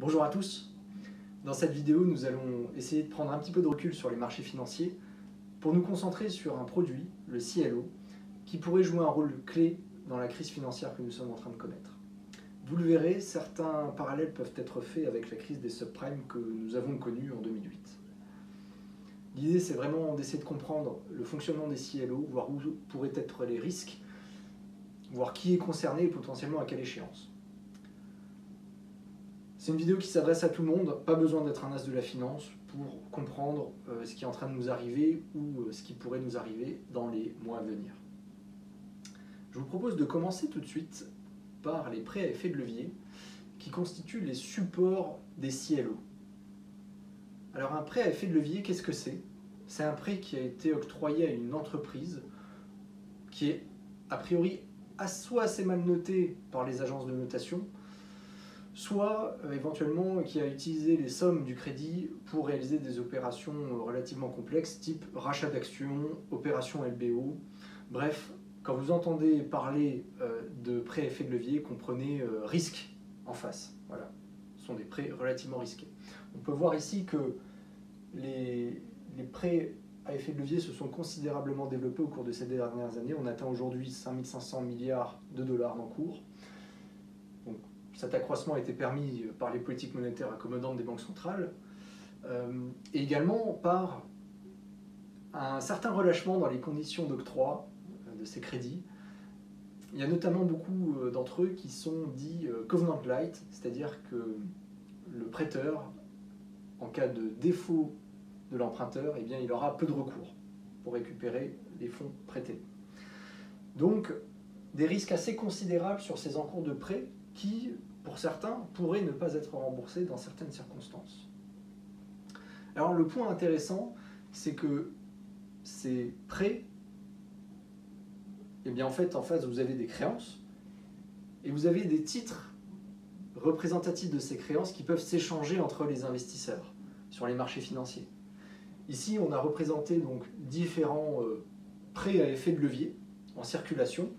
Bonjour à tous. Dans cette vidéo, nous allons essayer de prendre un petit peu de recul sur les marchés financiers pour nous concentrer sur un produit, le CLO, qui pourrait jouer un rôle clé dans la crise financière que nous sommes en train de connaître. Vous le verrez, certains parallèles peuvent être faits avec la crise des subprimes que nous avons connue en 2008. L'idée, c'est vraiment d'essayer de comprendre le fonctionnement des CLO, voir où pourraient être les risques, voir qui est concerné et potentiellement à quelle échéance. C'est une vidéo qui s'adresse à tout le monde, pas besoin d'être un as de la finance pour comprendre ce qui est en train de nous arriver ou ce qui pourrait nous arriver dans les mois à venir. Je vous propose de commencer tout de suite par les prêts à effet de levier qui constituent les supports des CLO. Alors un prêt à effet de levier, qu'est-ce que c'est? C'est un prêt qui a été octroyé à une entreprise qui est a priori soit assez mal notée par les agences de notation, soit éventuellement qui a utilisé les sommes du crédit pour réaliser des opérations relativement complexes, type rachat d'actions, opération LBO. Bref, quand vous entendez parler de prêts à effet de levier, comprenez risque en face. Voilà, ce sont des prêts relativement risqués. On peut voir ici que les prêts à effet de levier se sont considérablement développés au cours de ces dernières années. On atteint aujourd'hui 5500 milliards de dollars d'encours. Cet accroissement a été permis par les politiques monétaires accommodantes des banques centrales et également par un certain relâchement dans les conditions d'octroi de ces crédits. Il y a notamment beaucoup d'entre eux qui sont dits covenant light, c'est-à-dire que le prêteur, en cas de défaut de l'emprunteur, eh bien, il aura peu de recours pour récupérer les fonds prêtés. Donc, des risques assez considérables sur ces encours de prêt qui, pour certains, pourraient ne pas être remboursés dans certaines circonstances. Alors le point intéressant, c'est que ces prêts, eh bien en fait, en face, vous avez des créances, et vous avez des titres représentatifs de ces créances qui peuvent s'échanger entre les investisseurs sur les marchés financiers. Ici, on a représenté donc différents prêts à effet de levier en circulation,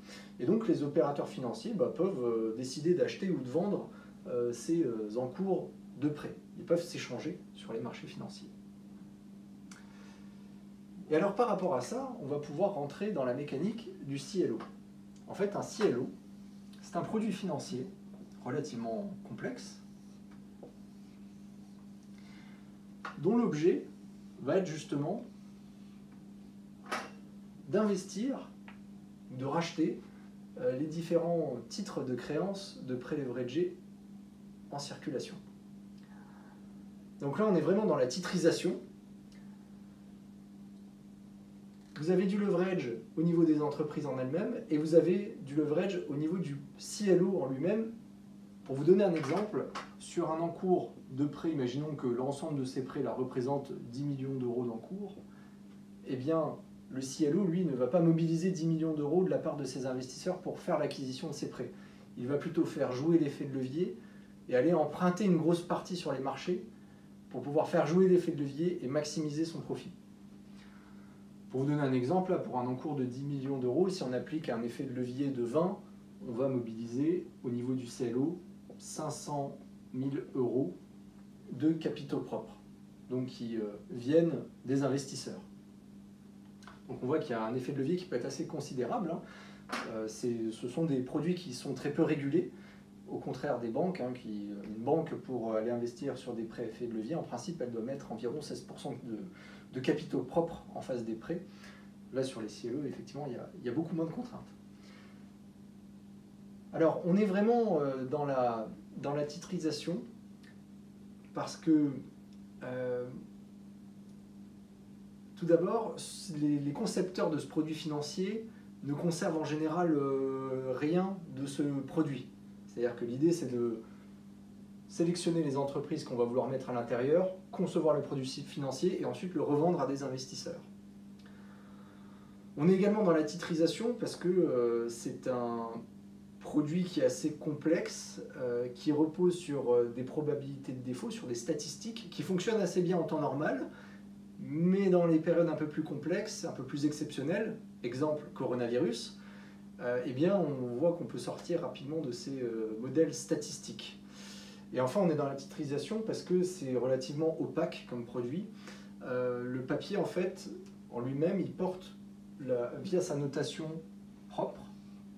et donc les opérateurs financiers peuvent décider d'acheter ou de vendre ces encours de prêt. Ils peuvent s'échanger sur les marchés financiers. Et alors par rapport à ça, on va pouvoir rentrer dans la mécanique du CLO. En fait, un CLO, c'est un produit financier relativement complexe, dont l'objet va être justement d'investir, de racheter les différents titres de créances de prêts leveragés en circulation. Donc là, on est vraiment dans la titrisation. Vous avez du leverage au niveau des entreprises en elles-mêmes et vous avez du leverage au niveau du CLO en lui-même. Pour vous donner un exemple, sur un encours de prêt, imaginons que l'ensemble de ces prêts là représente 10 millions d'euros d'encours, eh bien, le CLO, lui, ne va pas mobiliser 10 millions d'euros de la part de ses investisseurs pour faire l'acquisition de ces prêts. Il va plutôt faire jouer l'effet de levier et aller emprunter une grosse partie sur les marchés pour pouvoir faire jouer l'effet de levier et maximiser son profit. Pour vous donner un exemple, là, pour un encours de 10 millions d'euros, si on applique un effet de levier de 20, on va mobiliser au niveau du CLO 500 000 euros de capitaux propres, donc qui viennent des investisseurs. Donc on voit qu'il y a un effet de levier qui peut être assez considérable. Ce sont des produits qui sont très peu régulés, au contraire des banques. Une banque, pour aller investir sur des prêts à effet de levier, en principe, elle doit mettre environ 16% de capitaux propres en face des prêts. Là, sur les CLO, effectivement, il y a beaucoup moins de contraintes. Alors, on est vraiment dans la titrisation parce que tout d'abord, les concepteurs de ce produit financier ne conservent en général rien de ce produit. C'est-à-dire que l'idée, c'est de sélectionner les entreprises qu'on va vouloir mettre à l'intérieur, concevoir le produit financier et ensuite le revendre à des investisseurs. On est également dans la titrisation parce que c'est un produit qui est assez complexe, qui repose sur des probabilités de défaut, sur des statistiques, qui fonctionnent assez bien en temps normal, mais dans les périodes un peu plus complexes, un peu plus exceptionnelles, exemple coronavirus, eh bien on voit qu'on peut sortir rapidement de ces modèles statistiques. Et enfin, on est dans la titrisation parce que c'est relativement opaque comme produit. Le papier, en fait, en lui-même, il porte, via sa notation propre,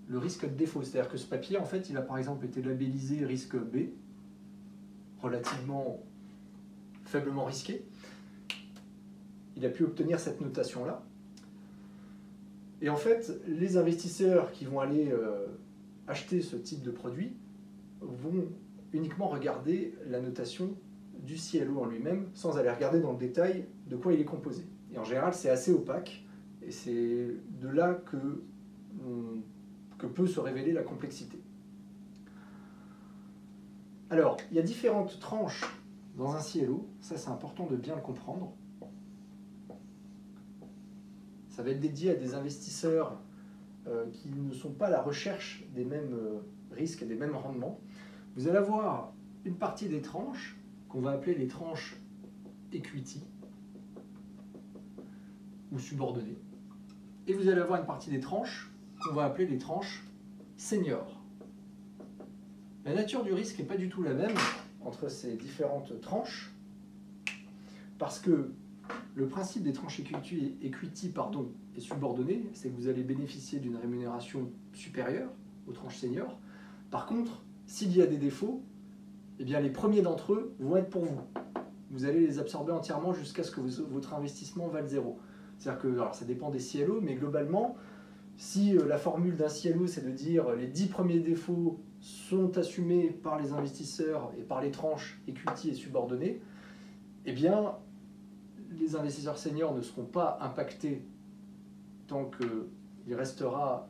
le risque de défaut. C'est-à-dire que ce papier, en fait, il a par exemple été labellisé risque B, relativement faiblement risqué. Il a pu obtenir cette notation-là. Et en fait, les investisseurs qui vont aller acheter ce type de produit vont uniquement regarder la notation du CLO en lui-même, sans aller regarder dans le détail de quoi il est composé. Et en général, c'est assez opaque, et c'est de là que peut se révéler la complexité. Alors, il y a différentes tranches dans un CLO, ça c'est important de bien le comprendre. Ça va être dédié à des investisseurs qui ne sont pas à la recherche des mêmes risques et des mêmes rendements. Vous allez avoir une partie des tranches qu'on va appeler les tranches equity ou subordonnées. Et vous allez avoir une partie des tranches qu'on va appeler les tranches seniors. La nature du risque n'est pas du tout la même entre ces différentes tranches parce que le principe des tranches equity et subordonnées, c'est que vous allez bénéficier d'une rémunération supérieure aux tranches seniors. Par contre, s'il y a des défauts, eh bien les premiers d'entre eux vont être pour vous. Vous allez les absorber entièrement jusqu'à ce que votre investissement vaille zéro. C'est-à-dire que, alors ça dépend des CLO, mais globalement, si la formule d'un CLO, c'est de dire les 10 premiers défauts sont assumés par les investisseurs et par les tranches equity et subordonnées, eh bien, les investisseurs seniors ne seront pas impactés tant qu'il restera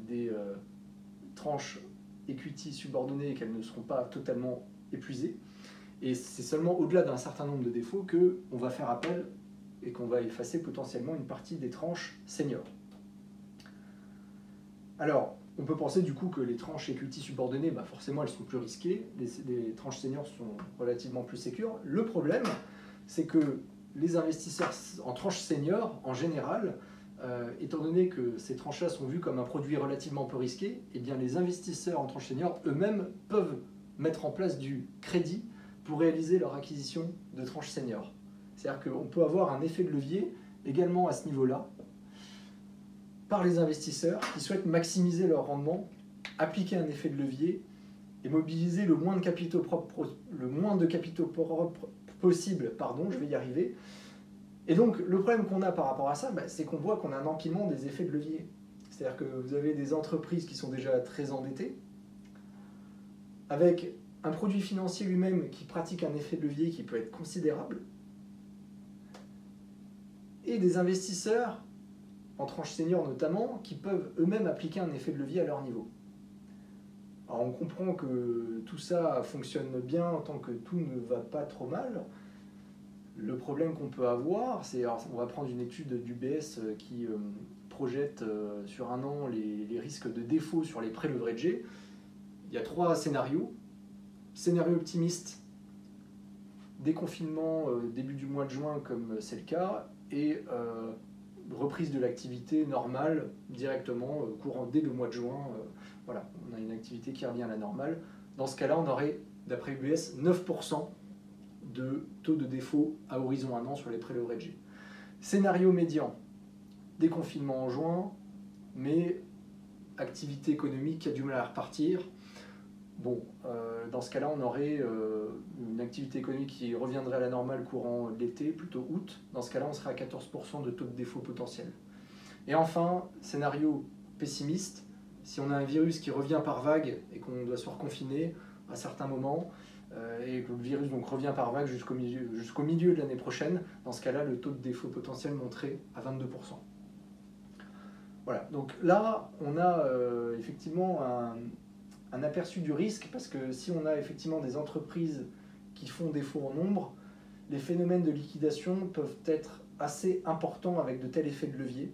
des tranches equity subordonnées et qu'elles ne seront pas totalement épuisées. Et c'est seulement au-delà d'un certain nombre de défauts qu'on va faire appel et qu'on va effacer potentiellement une partie des tranches seniors. Alors, on peut penser du coup que les tranches equity subordonnées, forcément elles sont plus risquées, les tranches seniors sont relativement plus sécures. Le problème, c'est que les investisseurs en tranches seniors, en général, étant donné que ces tranches-là sont vues comme un produit relativement peu risqué, eh bien les investisseurs en tranches seniors eux-mêmes peuvent mettre en place du crédit pour réaliser leur acquisition de tranches seniors. C'est-à-dire qu'on peut avoir un effet de levier également à ce niveau-là par les investisseurs qui souhaitent maximiser leur rendement, appliquer un effet de levier et mobiliser le moins de capitaux propres possible, je vais y arriver. Et donc le problème qu'on a par rapport à ça, c'est qu'on voit qu'on a un empilement des effets de levier. C'est-à-dire que vous avez des entreprises qui sont déjà très endettées, avec un produit financier lui-même qui pratique un effet de levier qui peut être considérable, et des investisseurs, en tranche senior notamment, qui peuvent eux-mêmes appliquer un effet de levier à leur niveau. Alors on comprend que tout ça fonctionne bien tant que tout ne va pas trop mal. Le problème qu'on peut avoir, c'est, on va prendre une étude d'UBS qui projette sur un an les risques de défaut sur les prêts leveragés. Il y a 3 scénarios. Scénario optimiste, déconfinement début du mois de juin comme c'est le cas, et reprise de l'activité normale directement courant dès le mois de juin. Voilà, on a une activité qui revient à la normale. Dans ce cas-là, on aurait, d'après UBS, 9% de taux de défaut à horizon 1 an sur les prêts leveragés. Scénario médian, déconfinement en juin, mais activité économique qui a du mal à repartir. Bon, dans ce cas-là, on aurait une activité économique qui reviendrait à la normale courant l'été, plutôt août. Dans ce cas-là, on serait à 14% de taux de défaut potentiel. Et enfin, scénario pessimiste, si on a un virus qui revient par vague et qu'on doit se reconfiner à certains moments, et que le virus donc revient par vague jusqu'au milieu de l'année prochaine, dans ce cas-là, le taux de défaut potentiel monterait à 22%. Voilà, donc là, on a effectivement un aperçu du risque, parce que si on a effectivement des entreprises qui font défaut en nombre, les phénomènes de liquidation peuvent être assez importants avec de tels effets de levier.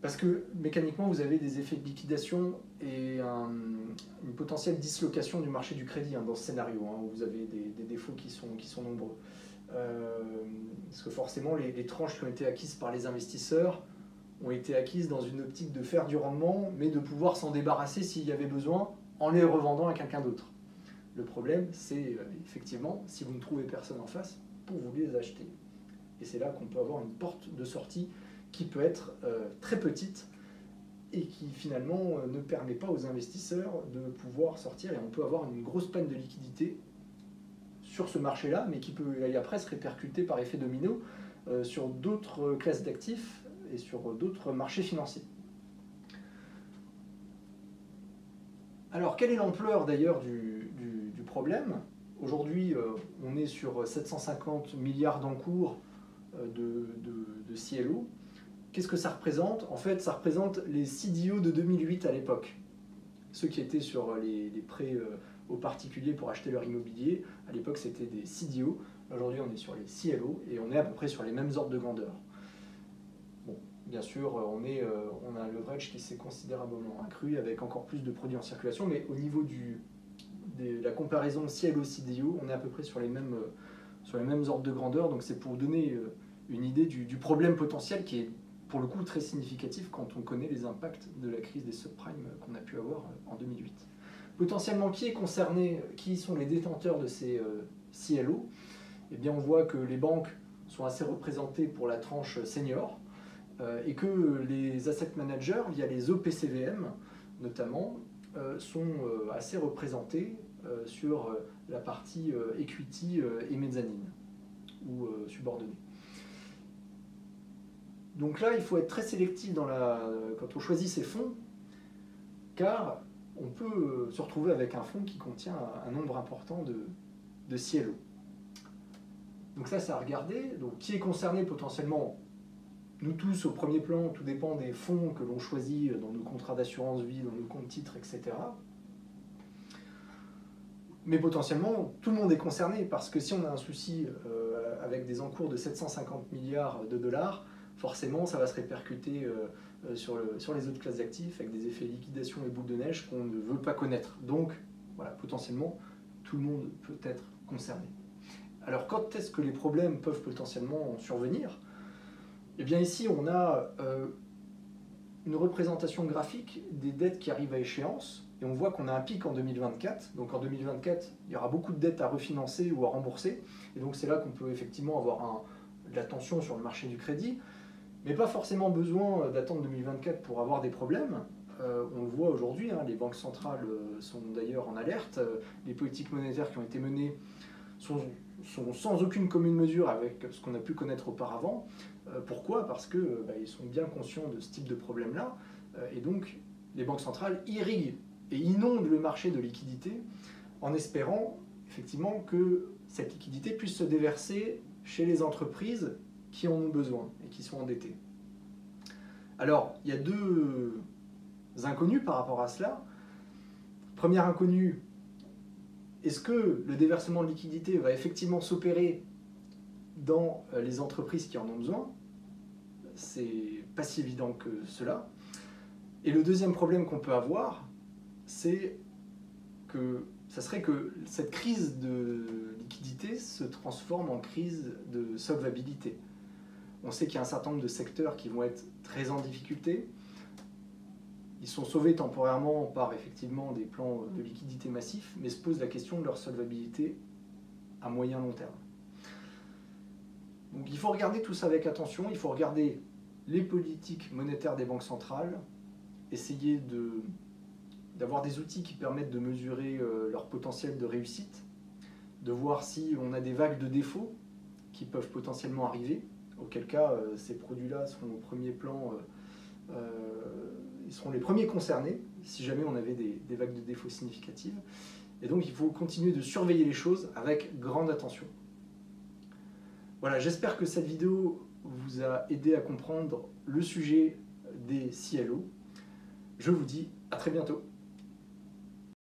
Parce que mécaniquement, vous avez des effets de liquidation et une potentielle dislocation du marché du crédit dans ce scénario, où vous avez des défauts qui sont nombreux. Parce que forcément, les tranches qui ont été acquises par les investisseurs ont été acquises dans une optique de faire du rendement, mais de pouvoir s'en débarrasser s'il y avait besoin en les revendant à quelqu'un d'autre. Le problème, c'est effectivement si vous ne trouvez personne en face pour vous les acheter. Et c'est là qu'on peut avoir une porte de sortie qui peut être très petite et qui finalement ne permet pas aux investisseurs de pouvoir sortir, et on peut avoir une grosse panne de liquidité sur ce marché-là, mais qui peut après se répercuter par effet domino sur d'autres classes d'actifs et sur d'autres marchés financiers. Alors, quelle est l'ampleur d'ailleurs du problème? Aujourd'hui, on est sur 750 milliards d'encours de CLO. Qu'est-ce que ça représente? En fait, ça représente les CDO de 2008 à l'époque. Ceux qui étaient sur les prêts aux particuliers pour acheter leur immobilier. À l'époque, c'était des CDO. Aujourd'hui, on est sur les CLO et on est à peu près sur les mêmes ordres de grandeur. Bon, bien sûr, on a un leverage qui s'est considérablement accru avec encore plus de produits en circulation, mais au niveau de la comparaison CLO-CDO, on est à peu près sur les mêmes ordres de grandeur. Donc c'est pour vous donner une idée du problème potentiel qui est pour le coup très significatif quand on connaît les impacts de la crise des subprimes qu'on a pu avoir en 2008. Potentiellement, qui est concerné? Qui sont les détenteurs de ces CLO? Eh bien, on voit que les banques sont assez représentées pour la tranche senior et que les asset managers, via les OPCVM notamment, sont assez représentés sur la partie equity et mezzanine ou subordonnée. Donc là, il faut être très sélectif quand on choisit ses fonds, car on peut se retrouver avec un fonds qui contient un nombre important de CLO. Donc ça, c'est à regarder. Donc, qui est concerné potentiellement? Nous tous, au premier plan, tout dépend des fonds que l'on choisit dans nos contrats d'assurance vie, dans nos comptes titres, etc. Mais potentiellement, tout le monde est concerné, parce que si on a un souci avec des encours de 750 milliards de dollars, forcément, ça va se répercuter sur les autres classes d'actifs avec des effets liquidation et boule de neige qu'on ne veut pas connaître. Donc, voilà, potentiellement, tout le monde peut être concerné. Alors, quand est-ce que les problèmes peuvent potentiellement survenir? Eh bien, ici, on a une représentation graphique des dettes qui arrivent à échéance, et on voit qu'on a un pic en 2024. Donc, en 2024, il y aura beaucoup de dettes à refinancer ou à rembourser, et donc c'est là qu'on peut effectivement avoir de la tension sur le marché du crédit, mais pas forcément besoin d'attendre 2024 pour avoir des problèmes. On le voit aujourd'hui, hein, les banques centrales sont d'ailleurs en alerte, les politiques monétaires qui ont été menées sont sans aucune commune mesure avec ce qu'on a pu connaître auparavant. Pourquoi? Parce qu'ils sont bien conscients de ce type de problème-là, et donc les banques centrales irriguent et inondent le marché de liquidité en espérant effectivement que cette liquidité puisse se déverser chez les entreprises qui en ont besoin et qui sont endettées. Alors, il y a deux inconnus par rapport à cela. Première inconnue, est-ce que le déversement de liquidité va effectivement s'opérer dans les entreprises qui en ont besoin? C'est pas si évident que cela. Et le deuxième problème qu'on peut avoir, c'est que ça serait que cette crise de liquidité se transforme en crise de solvabilité. On sait qu'il y a un certain nombre de secteurs qui vont être très en difficulté. Ils sont sauvés temporairement par effectivement des plans de liquidité massifs, mais se pose la question de leur solvabilité à moyen long terme. Donc il faut regarder tout ça avec attention, il faut regarder les politiques monétaires des banques centrales, essayer d'avoir des outils qui permettent de mesurer leur potentiel de réussite, de voir si on a des vagues de défauts qui peuvent potentiellement arriver, auquel cas ces produits-là seront au premier plan, ils seront les premiers concernés si jamais on avait des vagues de défauts significatives. Et donc il faut continuer de surveiller les choses avec grande attention. Voilà, j'espère que cette vidéo vous a aidé à comprendre le sujet des CLO. Je vous dis à très bientôt.